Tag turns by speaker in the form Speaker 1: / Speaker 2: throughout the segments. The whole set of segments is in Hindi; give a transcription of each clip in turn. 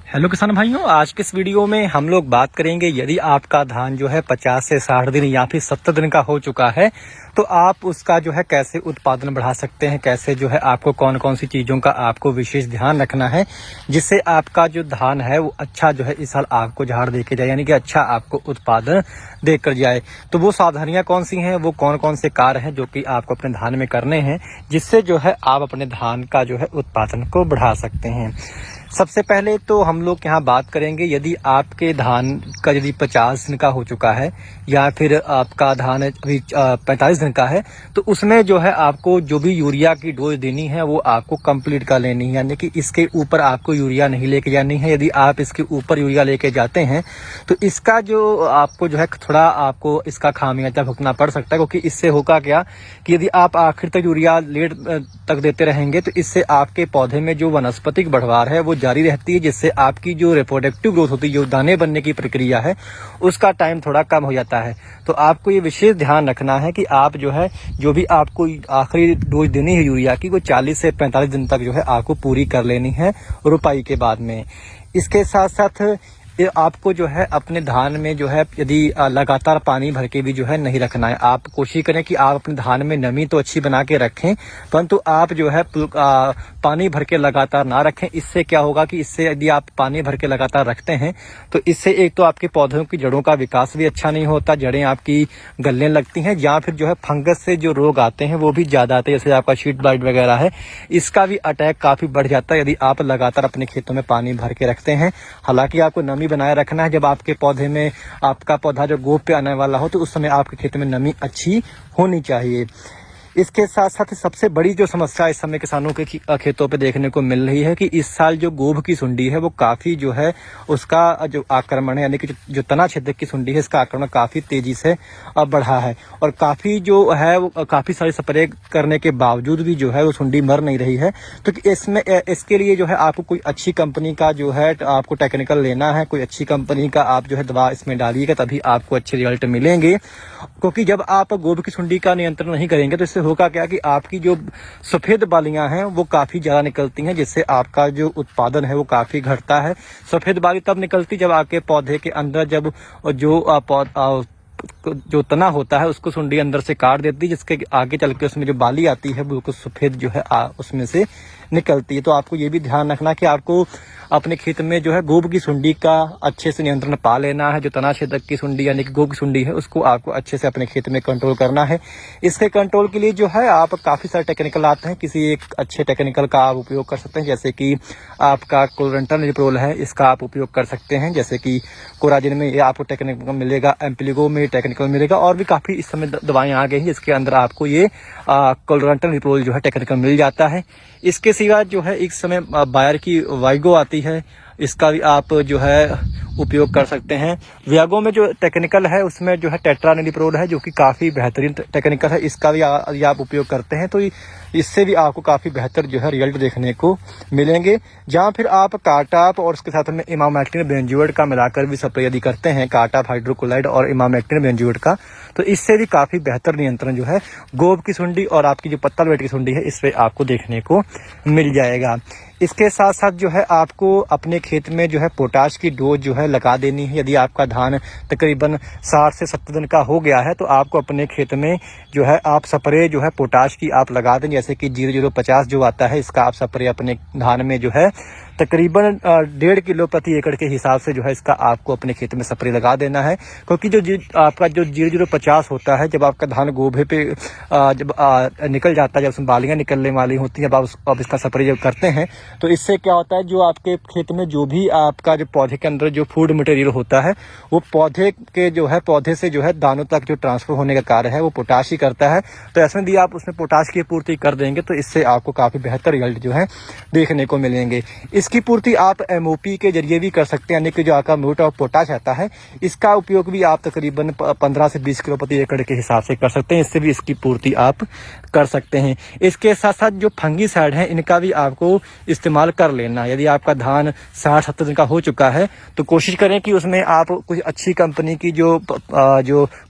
Speaker 1: हेलो किसान भाइयों, आज के इस वीडियो में हम लोग बात करेंगे यदि आपका धान जो है 50 से 60 दिन या फिर 70 दिन का हो चुका है तो आप उसका जो है कैसे उत्पादन बढ़ा सकते हैं। कैसे जो है आपको कौन कौन सी चीज़ों का आपको विशेष ध्यान रखना है जिससे आपका जो धान है वो अच्छा जो है इस साल आपको झाड़ दे के जाए, यानी कि अच्छा आपको उत्पादन देकर जाए। तो वो सावधानियां कौन सी हैं, वो कौन कौन से कार्य हैं जो कि आपको अपने धान में करने हैं जिससे जो है आप अपने धान का जो है उत्पादन को बढ़ा सकते हैं। सबसे पहले तो हम लोग यहाँ बात करेंगे यदि आपके धान का यदि 50 दिन का हो चुका है या फिर आपका धान अभी 45 दिन का है तो उसमें जो है आपको जो भी यूरिया की डोज देनी है वो आपको कंप्लीट कर लेनी है, यानी कि इसके ऊपर आपको यूरिया नहीं लेके जानी है। यदि आप इसके ऊपर यूरिया लेके जाते हैं तो इसका जो आपको जो है थोड़ा आपको इसका खामियाजा भुगतना पड़ सकता है, क्योंकि इससे होगा क्या कि यदि आप आखिर तक यूरिया लेट तक देते रहेंगे तो इससे आपके पौधे में जो वनस्पतिक बढ़वार है वो जारी रहती है, जिससे आपकी जो रिप्रोडक्टिव ग्रोथ होती है, जो दाने बनने की प्रक्रिया है, उसका टाइम थोड़ा कम हो जाता है। तो आपको ये विशेष ध्यान रखना है कि आप जो है जो भी आपको आखिरी डोज देनी है यूरिया की वो 40 से 45 दिन तक जो है आपको पूरी कर लेनी है रुपाई के बाद में। इसके साथ साथ ये आपको जो है अपने धान में जो है यदि लगातार पानी भर के भी जो है नहीं रखना है। आप कोशिश करें कि आप अपने धान में नमी तो अच्छी बना के रखें, परंतु आप जो है पानी भर के लगातार ना रखें। इससे क्या होगा कि इससे यदि आप पानी भर के लगातार रखते हैं तो इससे एक तो आपके पौधों की जड़ों का विकास भी अच्छा नहीं होता, जड़ें आपकी गलने लगती हैं, या फिर जो है फंगस से जो रोग आते हैं वो भी ज़्यादा आते हैं, जैसे आपका शीट ब्लाइट वगैरह है, इसका भी अटैक काफ़ी बढ़ जाता है यदि आप लगातार अपने खेतों में पानी भर के रखते हैं। हालांकि आपको नमी बनाए रखना है। जब आपके पौधे में आपका पौधा जो गोप पे आने वाला हो तो उस समय आपके खेत में नमी अच्छी होनी चाहिए। इसके साथ साथ सबसे बड़ी जो समस्या इस समय किसानों के खेतों पे देखने को मिल रही है कि इस साल जो गोभ की सुंडी है वो काफ़ी जो है उसका जो आक्रमण है, यानी कि जो तना छेदक की सुंडी है, इसका आक्रमण काफ़ी तेजी से बढ़ा है और काफ़ी जो है वो काफ़ी सारे स्प्रे करने के बावजूद भी जो है वो सुंडी मर नहीं रही है। तो इसमें इसके लिए जो है आपको कोई अच्छी कंपनी का जो है आपको टेक्निकल लेना है, कोई अच्छी कंपनी का आप जो है दवा इसमें डालिएगा, तभी आपको अच्छे रिजल्ट मिलेंगे। क्योंकि जब आप गोभ की सुंडी का नियंत्रण नहीं करेंगे तो इससे होगा क्या कि आपकी जो सफेद बालियां हैं वो काफी ज्यादा निकलती हैं, जिससे आपका जो उत्पादन है वो काफी घटता है। सफेद बाली तब निकलती जब आपके पौधे के अंदर जब जो तना होता है उसको सुंडी अंदर से काट देती है, जिसके आगे चल के उसमें जो बाली आती है वो सफेद जो है उसमें से निकलती है। तो आपको ये भी ध्यान रखना कि आपको अपने खेत में जो है गोभ की सुंडी का अच्छे से नियंत्रण पा लेना है। जो तना छेदक की सुंडी यानी कि गोभ की सुंडी है उसको आपको अच्छे से अपने खेत में कंट्रोल करना है। इसके कंट्रोल के लिए जो है आप काफ़ी सारे टेक्निकल आते हैं, किसी एक अच्छे टेक्निकल का आप उपयोग कर सकते हैं, जैसे कि आपका क्लोरेंट्रानिलिप्रोल है, इसका आप उपयोग कर सकते हैं। जैसे कि कोराजिन में ये आपको टेक्निकल मिलेगा, एम्प्लीगो में टेक्निकल मिलेगा, और भी काफ़ी इस समय दवाएँ आ गई हैं जिसके अंदर आपको ये क्लोरेंट्रानिलिप्रोल जो है टेक्निकल मिल जाता है। इसके सिवा जो है इस समय बायर की वाइगो आती है, इसका भी आप जो है उपयोग कर सकते हैं। वियागो में जो टेक्निकल है उसमें जो है टेट्रानिलिप्रोल है जो कि काफ़ी बेहतरीन टेक्निकल है, इसका भी आप उपयोग करते हैं तो इससे भी आपको काफ़ी बेहतर जो है रिजल्ट देखने को मिलेंगे। जहाँ फिर आप कार्टाप और उसके साथ में इमामेक्टिन बेंजोएट का मिलाकर भी स्प्रे यदि करते हैं, कार्टाप हाइड्रोक्लोराइड और इमामेक्टिन बेंजोएट का, तो इससे भी काफ़ी बेहतर नियंत्रण जो है गोभ की सुंडी और आपकी जो पत्ता लपेट की सुंडी है इस पर आपको देखने को मिल जाएगा। इसके साथ साथ जो है आपको अपने खेत में जो है पोटाश की डोज जो है लगा देनी है। यदि आपका धान तकरीबन 60 से 70 दिन का हो गया है तो आपको अपने खेत में जो है आप स्प्रे जो है पोटाश की आप लगा दें, जैसे कि 0050 जो आता है इसका आप स्प्रे अपने धान में जो है तकरीबन 1.5 किलो प्रति एकड़ के हिसाब से जो है इसका आपको अपने खेत में स्प्रे लगा देना है। क्योंकि जो आपका जो 0050 होता है, जब आपका धान गोभे पे जब निकल जाता है, जब उसमें बालियाँ निकलने वाली होती हैं, जब आप इसका स्प्रे जब करते हैं तो इससे क्या होता है जो आपके खेत में जो भी आपका जो पौधे के अंदर जो फूड मटेरियल होता है वो पौधे के जो है पौधे से जो है दानों तक जो ट्रांसफर होने का कार्य है वो पोटाश ही करता है। तो ऐसे में यदि आप उसमें पोटाश की पूर्ति कर देंगे तो इससे आपको काफ़ी बेहतर रिजल्ट जो है देखने को मिलेंगे। इसकी पूर्ति आप एमओपी के जरिए भी कर सकते हैं, यानी कि जो आपका म्यूट ऑफ पोटाश आता है इसका उपयोग भी आप तकरीबन 15 से 20 किलो प्रति एकड़ के हिसाब से कर सकते हैं, इससे भी इसकी पूर्ति आप कर सकते हैं। इसके साथ साथ जो फंगीसाइड है इनका भी आपको इस्तेमाल कर लेना। यदि आपका धान 60-70 दिन का हो चुका है तो कोशिश करें कि उसमें आप कोई अच्छी कंपनी की जो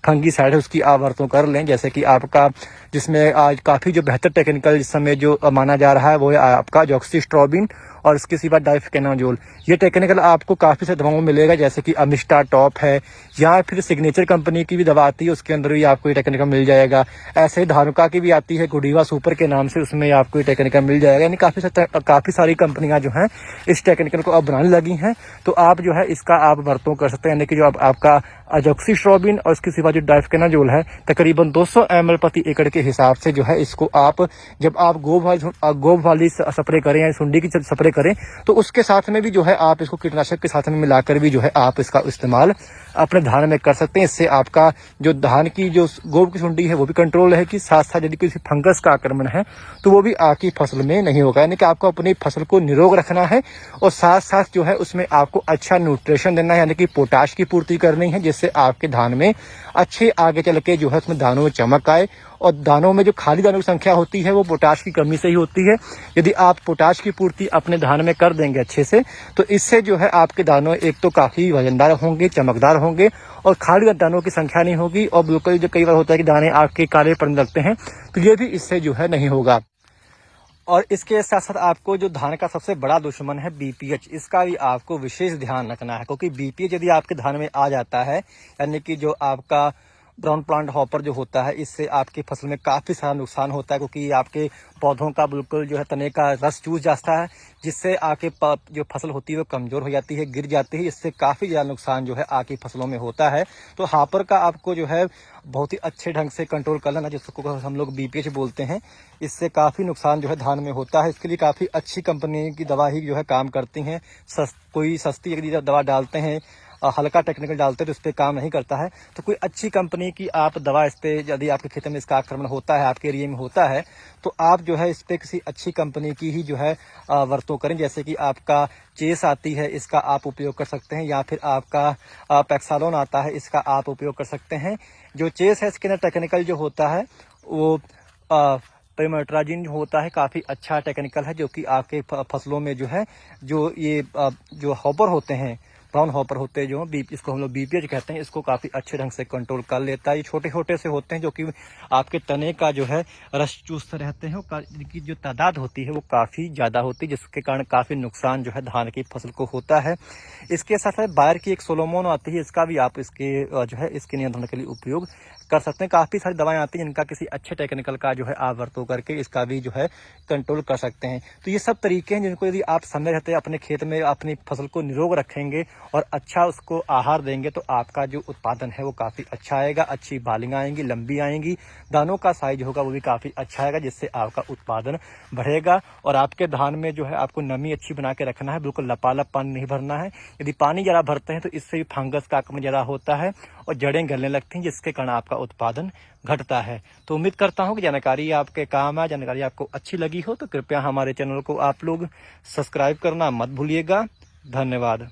Speaker 1: फंगीसाइड है उसकी आप वरतों कर लें, जैसे कि आपका जिसमें आज काफ़ी जो बेहतर टेक्निकल इस समय जो माना जा रहा है वो है आपका डॉक्सीस्ट्रोबिन और इसके सिवा डाइफेनाजोल। ये टेक्निकल आपको काफ़ी सारी दवाओं में मिलेगा, जैसे कि अमिस्टा टॉप है या फिर सिग्नेचर कंपनी की भी दवा आती है, उसके अंदर भी आपको ये टेक्निकल मिल जाएगा। ऐसे ही धानुका की भी आती है गुडीवा सुपर के नाम से, उसमें आपको ये टेक्निकल मिल जाएगा। यानी काफ़ी सारी कंपनियां जो हैं इस टेक्निकल को अब बनाने लगी हैं। तो आप जो है इसका आप वर्तों कर सकते हैं, यानी कि जो आपका अजॉक्सिस्ट्रोबिन और इसके सिवा जो डाइफेनाजोल है तकरीबन 200 ml प्रति एकड़ के हिसाब से जो है इसको आप जब आप गोब वाली स्प्रे करें या सुंडी की स्प्रे करें तो उसके साथ में भी जो है आप इसको कीटनाशक के साथ में मिलाकर भी जो है आप इसका इस्तेमाल अपने धान में कर सकते हैं। इससे आपका जो धान की जो गोब की सुंडी है वो भी कंट्रोल रहेगी, साथ साथ यदि किसी फंगस का आक्रमण है तो वो भी आपकी फसल में नहीं होगा। यानी कि आपको अपनी फसल को निरोग रखना है और साथ साथ जो है उसमें आपको अच्छा न्यूट्रिशन देना है, यानी कि पोटाश की पूर्ति करनी है, जिससे आपके धान में अच्छे आगे चल के जो है उसमें दानों में चमक आए। और दानों में जो खाली दानों की संख्या होती है वो पोटाश की कमी से ही होती है। यदि आप पोटाश की पूर्ति अपने धान में कर देंगे अच्छे से तो इससे जो है आपके दानों एक तो काफ़ी वजनदार होंगे, चमकदार होंगे और खाली दानों की संख्या नहीं होगी। और बिल्कुल जो कई बार होता है कि दाने आपके काले पड़ने लगते हैं, तो ये भी इससे जो है नहीं होगा। और इसके साथ साथ आपको जो धान का सबसे बड़ा दुश्मन है बीपीएच, इसका भी आपको विशेष ध्यान रखना है, क्योंकि बीपीएच यदि आपके धान में आ जाता है, यानी कि जो आपका ब्राउन प्लांट हॉपर जो होता है, इससे आपकी फसल में काफ़ी सारा नुकसान होता है, क्योंकि आपके पौधों का बिल्कुल जो है तने का रस चूस जाता है, जिससे आपके जो फसल होती है वो कमज़ोर हो जाती है, गिर जाती है। इससे काफ़ी ज़्यादा नुकसान जो है आपकी फसलों में होता है। तो हॉपर का आपको जो है बहुत ही अच्छे ढंग से कंट्रोल कर लेना, जिसको हम लोग बीपीएच बोलते हैं। इससे काफ़ी नुकसान जो है धान में होता है। इसके लिए काफ़ी अच्छी कंपनी की दवा ही जो है काम करती हैं। कोई सस्ती यदि दवा डालते हैं, हल्का टेक्निकल डालते हैं तो इस पर काम नहीं करता है। तो कोई अच्छी कंपनी की आप दवा इस पर, यदि आपके खेत में इसका आक्रमण होता है, आपके एरिया में होता है, तो आप जो है इस पर किसी अच्छी कंपनी की ही जो है वर्तों करें। जैसे कि आपका चेस आती है, इसका आप उपयोग कर सकते हैं, या फिर आपका पैक्सालोन आता है, इसका आप उपयोग कर सकते हैं। जो चेस है इसके अंदर टेक्निकल जो होता है वो पेमेट्राजिन जो होता है काफ़ी अच्छा टेक्निकल है, जो कि आपके फसलों में जो है जो ये जो हॉपर होते हैं, ब्राउन हॉपर होते हैं, जो इसको हम लोग बीपीएच कहते हैं, इसको काफ़ी अच्छे ढंग से कंट्रोल कर लेता है। ये छोटे छोटे से होते हैं जो कि आपके तने का जो है रस चूसते रहते हैं, इनकी जो तादाद होती है वो काफ़ी ज़्यादा होती है, जिसके कारण काफ़ी नुकसान जो है धान की फसल को होता है। इसके साथ साथ बायर की एक सोलोमोन आती है, इसका भी आप इसके जो है इसके नियंत्रण के लिए उपयोग कर सकते हैं। काफ़ी सारी दवाएं आती हैं जिनका किसी अच्छे टेक्निकल का जो है आप वर्तों करके इसका भी जो है कंट्रोल कर सकते हैं। तो ये सब तरीके हैं जिनको यदि आप समय रहते अपने खेत में अपनी फसल को निरोग रखेंगे और अच्छा उसको आहार देंगे तो आपका जो उत्पादन है वो काफ़ी अच्छा आएगा, अच्छी बालियाँ आएंगी, लंबी आएंगी, दानों का साइज होगा वो भी काफ़ी अच्छा आएगा, जिससे आपका उत्पादन बढ़ेगा। और आपके धान में जो है आपको नमी अच्छी बना के रखना है, बिल्कुल लपालप पानी नहीं भरना है। यदि पानी ज़्यादा भरते हैं तो इससे भी फंगस का आक्रमण ज़्यादा होता है और जड़ें गलने लगती हैं, जिसके कारण आपका उत्पादन घटता है। तो उम्मीद करता हूं कि जानकारी आपके काम है, जानकारी आपको अच्छी लगी हो तो कृपया हमारे चैनल को आप लोग सब्सक्राइब करना मत भूलिएगा। धन्यवाद।